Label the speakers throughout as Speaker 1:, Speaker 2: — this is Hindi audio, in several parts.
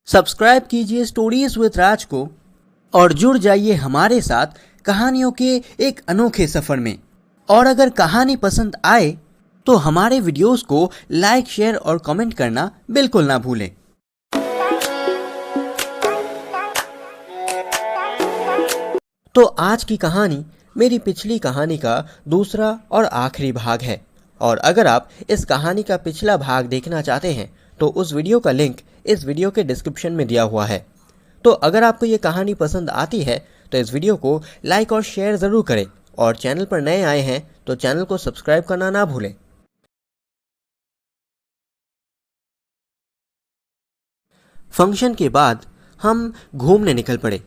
Speaker 1: सब्सक्राइब कीजिए स्टोरीज विद राज को और जुड़ जाइए हमारे साथ कहानियों के एक अनोखे सफर में। और अगर कहानी पसंद आए तो हमारे वीडियोस को लाइक, शेयर और कमेंट करना बिल्कुल ना भूलें। तो आज की कहानी मेरी पिछली कहानी का दूसरा और आखिरी भाग है। और अगर आप इस कहानी का पिछला भाग देखना चाहते हैं तो उस वीडियो का लिंक इस वीडियो के डिस्क्रिप्शन में दिया हुआ है। तो अगर आपको ये कहानी पसंद आती है तो इस वीडियो को लाइक और शेयर ज़रूर करें, और चैनल पर नए आए हैं तो चैनल को सब्सक्राइब करना ना भूलें। फंक्शन के बाद हम घूमने निकल पड़े।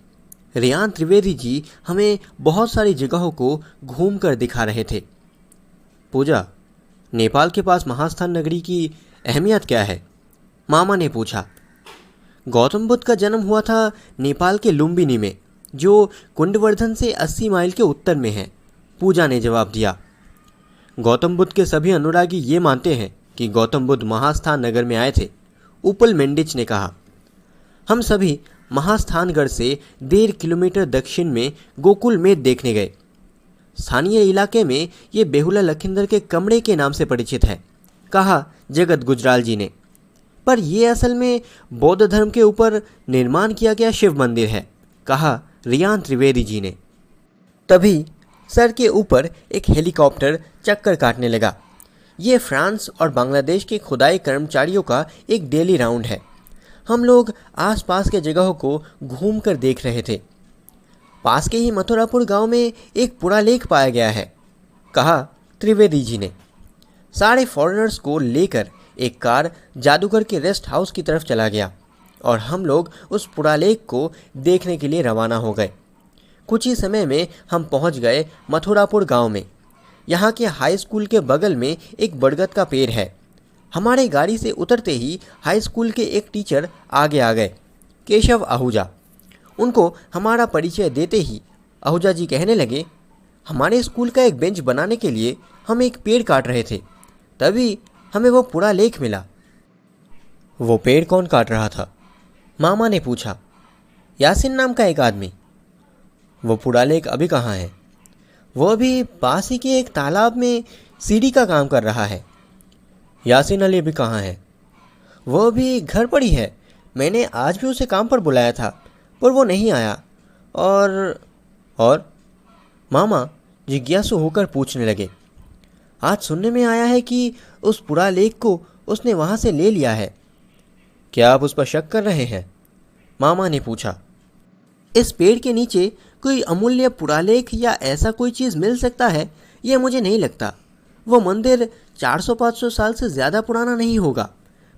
Speaker 1: रेयान त्रिवेदी जी हमें बहुत सारी जगहों को घूम कर दिखा रहे थे। पूजा, नेपाल के पास महास्थान नगरी की अहमियत क्या है? मामा ने पूछा। गौतम बुद्ध का जन्म हुआ था नेपाल के लुम्बिनी में, जो कुंडवर्धन से 80 माइल के उत्तर में है, पूजा ने जवाब दिया। गौतम बुद्ध के सभी अनुरागी ये मानते हैं कि गौतम बुद्ध महास्थान नगर में आए थे, उपल मेंडिच ने कहा। हम सभी महास्थानगढ़ से 1.5 किलोमीटर दक्षिण में गोकुल मेद देखने गए। स्थानीय इलाके में ये बेहुला लखिंदर के कमरे के नाम से परिचित है, कहा जगत गुजराल जी ने। पर यह असल में बौद्ध धर्म के ऊपर निर्माण किया गया शिव मंदिर है, कहा रेयान त्रिवेदी जी ने। तभी सर के ऊपर एक हेलीकॉप्टर चक्कर काटने लगा। ये फ्रांस और बांग्लादेश के खुदाई कर्मचारियों का एक डेली राउंड है। हम लोग आसपास के जगहों को घूम कर देख रहे थे। पास के ही मथुरापुर गांव में एक पुरालेख पाया गया है, कहा त्रिवेदी जी ने। सारे फॉरेनर्स को लेकर एक कार जादूगर के रेस्ट हाउस की तरफ चला गया और हम लोग उस पुरालेख को देखने के लिए रवाना हो गए। कुछ ही समय में हम पहुंच गए मथुरापुर गांव में। यहाँ के हाई स्कूल के बगल में एक बरगद का पेड़ है। हमारे गाड़ी से उतरते ही हाई स्कूल के एक टीचर आगे आ गए, केशव आहूजा। उनको हमारा परिचय देते ही आहूजा जी कहने लगे, हमारे स्कूल का एक बेंच बनाने के लिए हम एक पेड़ काट रहे थे, तभी हमें वो पूरा लेख मिला। वो पेड़ कौन काट रहा था? मामा ने पूछा। यासिन नाम का एक आदमी। वो पूरा लेख अभी कहाँ है? वो अभी पास ही के एक तालाब में सीढ़ी का काम कर रहा है। यासिन अली भी कहाँ है? वो अभी घर पर ही है। मैंने आज भी उसे काम पर बुलाया था पर वो नहीं आया। और मामा जिज्ञासु होकर पूछने लगे, आज सुनने में आया है कि उस पुरालेख को उसने वहाँ से ले लिया है। क्या आप उस पर शक कर रहे हैं? मामा ने पूछा। इस पेड़ के नीचे कोई अमूल्य पुरालेख या ऐसा कोई चीज़ मिल सकता है, यह मुझे नहीं लगता। वो मंदिर 400-500 साल से ज़्यादा पुराना नहीं होगा,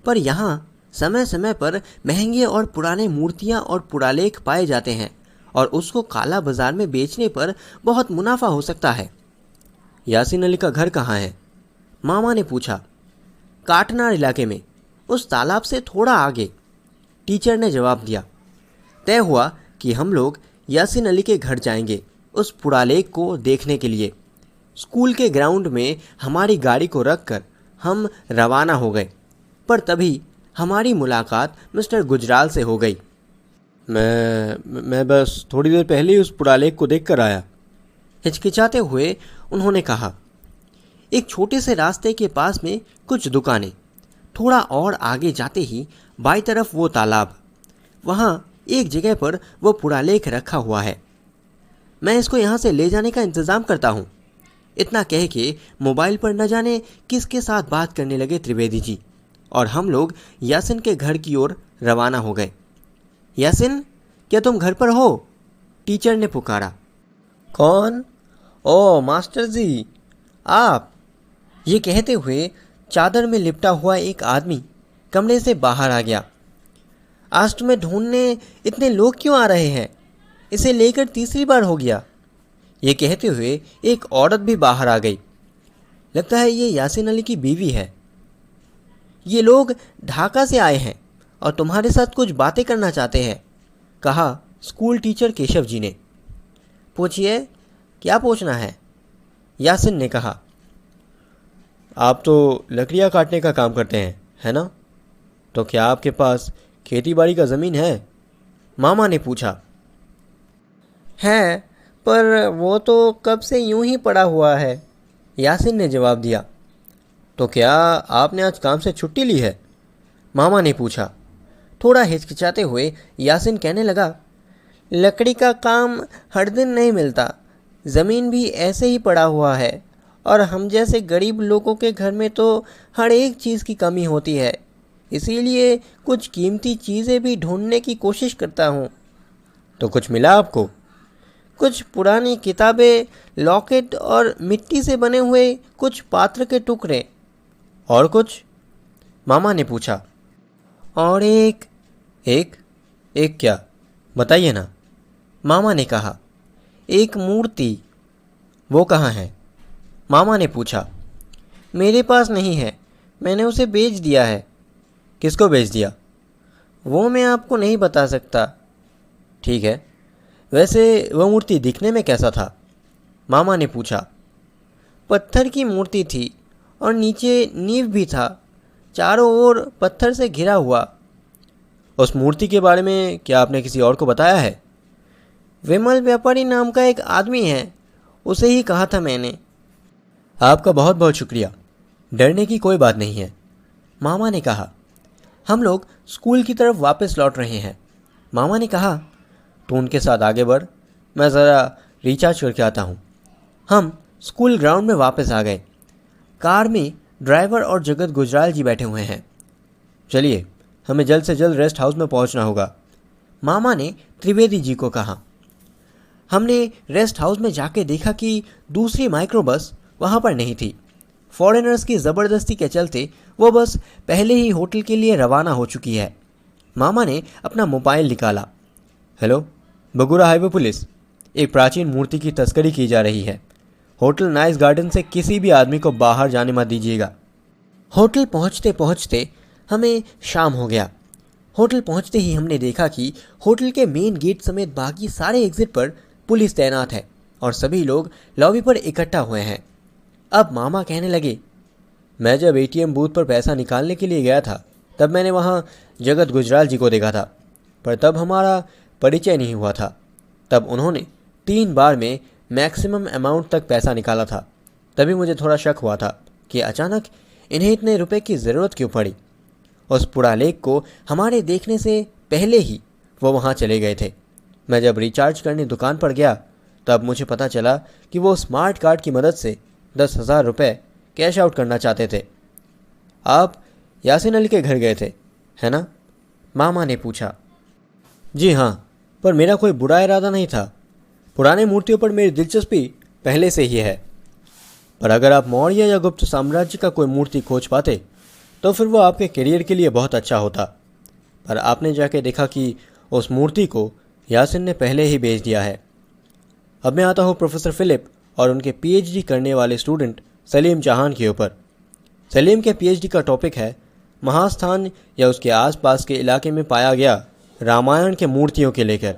Speaker 1: पर यहाँ समय समय पर महंगे और पुराने मूर्तियाँ और पुरालेख पाए जाते हैं और उसको काला बाजार में बेचने पर बहुत मुनाफा हो सकता है। यासिन अली का घर कहाँ है? मामा ने पूछा। काटनार इलाके में, उस तालाब से थोड़ा आगे, टीचर ने जवाब दिया। तय हुआ कि हम लोग यासिन अली के घर जाएंगे उस पुरालेख को देखने के लिए। स्कूल के ग्राउंड में हमारी गाड़ी को रखकर हम रवाना हो गए, पर तभी हमारी मुलाकात मिस्टर गुजराल से हो गई। मैं बस थोड़ी देर पहले ही उस पुरालेख को देख कर आया, हिचकिचाते हुए उन्होंने कहा। एक छोटे से रास्ते के पास में कुछ दुकानें, थोड़ा और आगे जाते ही बाईं तरफ वो तालाब, वहाँ एक जगह पर वो पुरालेख रखा हुआ है। मैं इसको यहाँ से ले जाने का इंतज़ाम करता हूँ। इतना कह के मोबाइल पर न जाने किसके साथ बात करने लगे त्रिवेदी जी, और हम लोग यासिन के घर की ओर रवाना हो गए। यासिन, क्या तुम घर पर हो? टीचर ने पुकारा। कौन? ओ मास्टर जी, आप? ये कहते हुए चादर में लिपटा हुआ एक आदमी कमरे से बाहर आ गया। आज तुम्हें ढूंढने इतने लोग क्यों आ रहे हैं? इसे लेकर तीसरी बार हो गया। ये कहते हुए एक औरत भी बाहर आ गई। लगता है ये यासिन अली की बीवी है। ये लोग ढाका से आए हैं और तुम्हारे साथ कुछ बातें करना चाहते हैं, कहा स्कूल टीचर केशव जी ने। पूछिए, क्या पूछना है? यासिन ने कहा। आप तो लकड़ियाँ काटने का काम करते हैं, है ना? तो क्या आपके पास खेती बाड़ी का ज़मीन है? मामा ने पूछा।
Speaker 2: है, पर वो तो कब से यूं ही पड़ा हुआ है,
Speaker 1: यासिन ने जवाब दिया। तो क्या आपने आज काम से छुट्टी ली है? मामा ने पूछा। थोड़ा हिचकिचाते हुए यासिन कहने लगा,
Speaker 2: लकड़ी का काम हर दिन नहीं मिलता, ज़मीन भी ऐसे ही पड़ा हुआ है, और हम जैसे गरीब लोगों के घर में तो हर एक चीज़ की कमी होती है, इसीलिए कुछ कीमती चीज़ें भी ढूंढने की कोशिश करता हूँ।
Speaker 1: तो कुछ मिला आपको?
Speaker 2: कुछ पुरानी किताबें, लॉकेट और मिट्टी से बने हुए कुछ पात्र के टुकड़े।
Speaker 1: और कुछ? मामा ने पूछा।
Speaker 2: और एक
Speaker 1: एक क्या? बताइए ना,
Speaker 2: मामा ने कहा। एक मूर्ति।
Speaker 1: वो कहाँ है?
Speaker 2: मामा ने पूछा। मेरे पास नहीं है, मैंने उसे बेच दिया है।
Speaker 1: किसको बेच दिया?
Speaker 2: वो मैं आपको नहीं बता सकता।
Speaker 1: ठीक है, वैसे वह मूर्ति दिखने में कैसा था? मामा ने पूछा।
Speaker 2: पत्थर की मूर्ति थी और नीचे नींव भी था, चारों ओर पत्थर से घिरा हुआ।
Speaker 1: उस मूर्ति के बारे में क्या आपने किसी और को बताया है?
Speaker 2: विमल व्यापारी नाम का एक आदमी है, उसे ही कहा था मैंने।
Speaker 1: आपका बहुत बहुत शुक्रिया, डरने की कोई बात नहीं है, मामा ने कहा। हम लोग स्कूल की तरफ वापस लौट रहे हैं। मामा ने कहा, तो उनके साथ आगे बढ़, मैं ज़रा रिचार्ज करके आता हूँ। हम स्कूल ग्राउंड में वापस आ गए। कार में ड्राइवर और जगत गुजराल जी बैठे हुए हैं। चलिए, हमें जल्द से जल्द रेस्ट हाउस में पहुंचना होगा, मामा ने त्रिवेदी जी को कहा। हमने रेस्ट हाउस में जाके देखा कि दूसरी माइक्रो बस वहाँ पर नहीं थी। फॉरेनर्स की ज़बरदस्ती के चलते वो बस पहले ही होटल के लिए रवाना हो चुकी है। मामा ने अपना मोबाइल निकाला। हेलो, बगुरा हाईवे पुलिस, एक प्राचीन मूर्ति की तस्करी की जा रही है। होटल नाइस गार्डन से किसी भी आदमी को बाहर जाने मत दीजिएगा। होटल पहुंचते पहुंचते हमें शाम हो गया। होटल पहुंचते ही हमने देखा कि होटल के मेन गेट समेत बाकी सारे एग्जिट पर पुलिस तैनात है और सभी लोग लॉबी पर इकट्ठा हुए हैं। अब मामा कहने लगे, मैं जब एटीएम बूथ पर पैसा निकालने के लिए गया था तब मैंने वहाँ जगत गुजराल जी को देखा था, पर तब हमारा परिचय नहीं हुआ था। तब उन्होंने 3 बार में मैक्सिमम अमाउंट तक पैसा निकाला था। तभी मुझे थोड़ा शक हुआ था कि अचानक इन्हें इतने रुपए की ज़रूरत क्यों पड़ी। उस पुड़ालेख को हमारे देखने से पहले ही वो वहाँ चले गए थे। मैं जब रिचार्ज करने दुकान पर गया तब मुझे पता चला कि वो स्मार्ट कार्ड की मदद से 10,000 रुपये कैश आउट करना चाहते थे। आप यासिन अली के घर गए थे, है ना? मामा ने पूछा। जी हाँ, पर मेरा कोई बुरा इरादा नहीं था। पुराने मूर्तियों पर मेरी दिलचस्पी पहले से ही है, पर अगर आप मौर्य या गुप्त साम्राज्य का कोई मूर्ति खोज पाते तो फिर वो आपके करियर के लिए बहुत अच्छा होता। पर आपने जाके देखा कि उस मूर्ति को यासिन ने पहले ही बेच दिया है। अब मैं आता हूँ प्रोफेसर फिलिप और उनके पीएचडी करने वाले स्टूडेंट सलीम जहान के ऊपर। सलीम के पीएचडी का टॉपिक है महास्थान या उसके आसपास के इलाके में पाया गया रामायण के मूर्तियों के लेकर।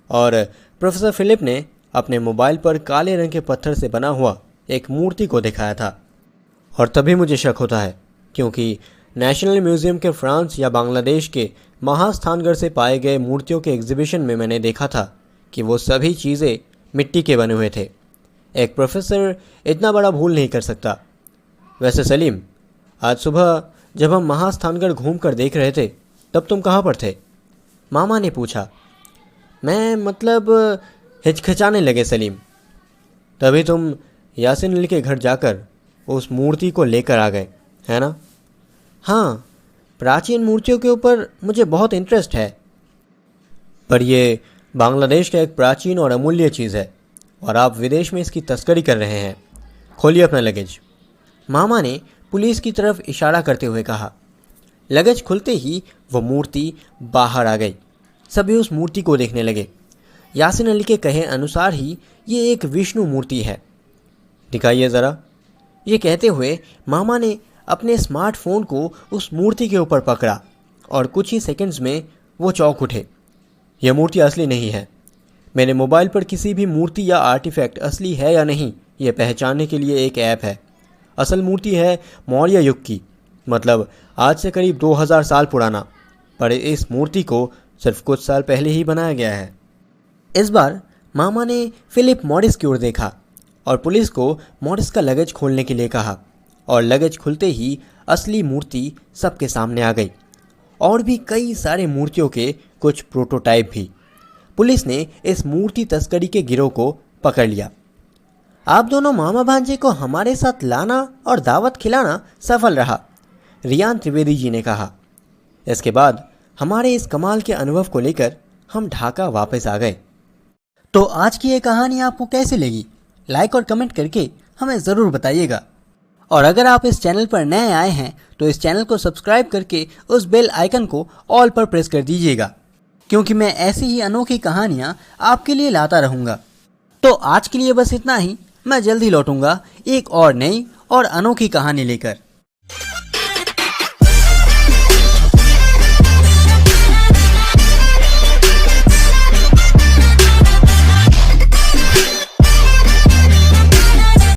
Speaker 1: और प्रोफेसर फिलिप ने अपने मोबाइल पर काले रंग के पत्थर से बना हुआ एक मूर्ति को दिखाया था। और तभी मुझे शक होता है, क्योंकि नेशनल म्यूज़ियम के फ्रांस या बांग्लादेश के महास्थानगढ़ से पाए गए मूर्तियों के एग्जीबिशन में मैंने देखा था कि वो सभी चीज़ें मिट्टी के बने हुए थे। एक प्रोफेसर इतना बड़ा भूल नहीं कर सकता। वैसे सलीम, आज सुबह जब हम महास्थानगढ़ घूम कर देख रहे थे तब तुम कहाँ पर थे? मामा ने पूछा। मैं मतलब हिचकिचाने लगे सलीम। तभी तुम यासिन अली के घर जाकर उस मूर्ति को लेकर आ गए, है ना? हाँ, प्राचीन मूर्तियों के ऊपर मुझे बहुत इंटरेस्ट है। पर ये बांग्लादेश का एक प्राचीन और अमूल्य चीज़ है और आप विदेश में इसकी तस्करी कर रहे हैं। खोलिए अपना लगेज, मामा ने पुलिस की तरफ इशारा करते हुए कहा। लगेज खुलते ही वो मूर्ति बाहर आ गई। सभी उस मूर्ति को देखने लगे। यासिन अली के कहे अनुसार ही ये एक विष्णु मूर्ति है। दिखाइए ज़रा, ये कहते हुए मामा ने अपने स्मार्टफोन को उस मूर्ति के ऊपर पकड़ा और कुछ ही सेकंड्स में वो चौंक उठे। यह मूर्ति असली नहीं है। मेरे मोबाइल पर किसी भी मूर्ति या आर्टिफैक्ट असली है या नहीं ये पहचानने के लिए एक ऐप है। असल मूर्ति है मौर्य युग की, मतलब आज से करीब 2000 साल पुराना। पर इस मूर्ति को सिर्फ कुछ साल पहले ही बनाया गया है।
Speaker 2: इस बार मामा ने फिलिप मॉरिस की ओर देखा और पुलिस को मॉरिस का लगेज खोलने के लिए कहा और लगेज खुलते ही असली मूर्ति सबके सामने आ गई और भी कई सारे मूर्तियों के कुछ प्रोटोटाइप भी। पुलिस ने इस मूर्ति तस्करी के गिरोह को पकड़ लिया। आप दोनों मामा भांजे को हमारे साथ लाना और दावत खिलाना सफल रहा, रियान त्रिवेदी जी ने कहा। इसके बाद हमारे इस कमाल के अनुभव को लेकर हम ढाका वापस आ गए। तो आज की ये कहानी आपको कैसी लगी? लाइक और कमेंट करके हमें ज़रूर बताइएगा। और अगर आप इस चैनल पर नए आए हैं तो इस चैनल को सब्सक्राइब करके उस बेल आइकन को ऑल पर प्रेस कर दीजिएगा, क्योंकि मैं ऐसी ही अनोखी कहानियाँ आपके लिए लाता रहूँगा। तो आज के लिए बस इतना ही। मैं जल्दी लौटूंगा एक और नई और अनोखी कहानी लेकर।